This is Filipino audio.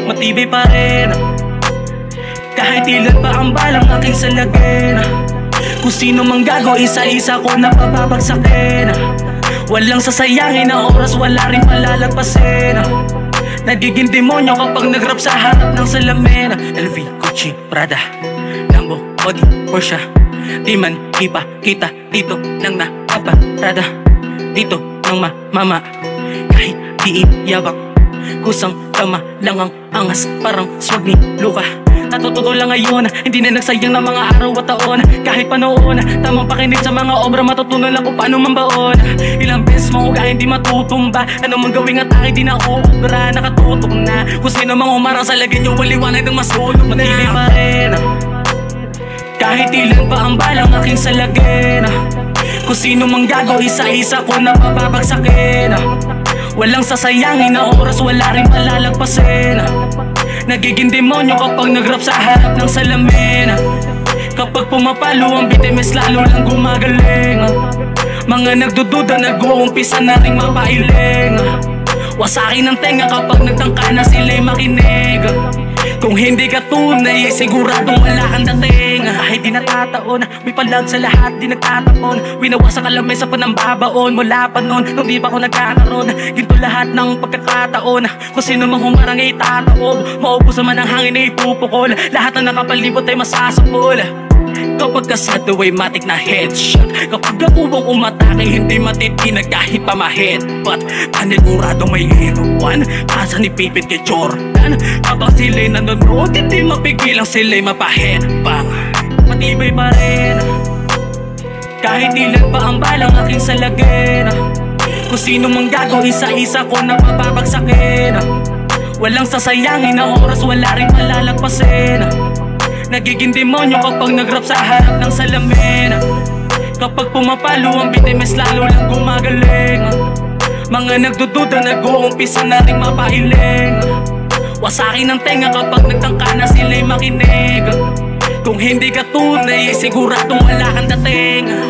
matibay pa rin. Kahit ilan pa ang balang aking salagin, kung sino mang gago, isa-isa ko napapabagsakin. Walang sasayangin na oras, wala rin palalagpasin. Nagiging demonyo kapag nagrap sa harap ng salamin. LV, Gucci, Prada, Lambo, Audi, Porsche. Di man ipakita dito lang nakaparada, dito ng mama. Kahit di iyabak, kusang tama lang ang angas, parang swag ni Luka. Natututo lang ngayon, hindi na nagsayang ng mga araw at taon. Kahit pa noon, tamang pakinig sa mga obra, matutunan lang kung paano mambaon. Ilang beses mo uga, hindi matutumba. Ano mang gawing atake, di na obra. Nakatutok na, kung sino mang umarang sa lagyan yung waliwanag ng masulog na. Matibay pa rin, kahit ilan pa ang balang aking salagin. Kung sino mang gago, isa-isa ko napapabagsakin. Walang sasayangin na oras, wala rin palalagpasin. Nagiging demonyo kapag nagrap sa harap ng salamin. Kapag pumapalo ang bitimes, lalo lang gumagaling. Mga nagdududa, nag-uumpisa na ring mapailing. Wasakin ang tenga kapag nagtangka na sila'y makinig. Kung hindi ka tunay, siguradong wala kang dating. Kahit di natataon, may palag sa lahat, di nagtatapon. Winawasan ka lamay sa panambabaon. Mula pa noon, nung di pa ako nagkakaroon. Ginto lahat ng pagkakataon. Kung sino mang humarang ay itataob, maubusan man ang hangin ay ipupukol. Lahat na nakapalibot ay masasapol. Kapag kasado ay matik na headshot. Kapag nakuwang umatake, hindi matitinag kahit pa ma-headbutt. Paniguradong may inuwan, pasa ni Pipit kay Jordan. Habang sila'y nanonood, hindi mapigilang sila'y mapahedbang. Matibay pa rin, kahit ilan pa ang balang aking salagin. Kung sino mang gago, isa-isa ko napapabagsakin. Walang sasayangin na oras, wala rin palalagpasin. Nagiging demonyo kapag nagrap sa harap ng salamin. Kapag pumapalo ang bitimes, lalo lang gumagaling. Mga nagdududa, nag-uumpisa na ring mapailing. Wasakin ang tenga kapag nagtangka na sila'y makinig. Kung hindi ka tunay, siguradong wala kang dating.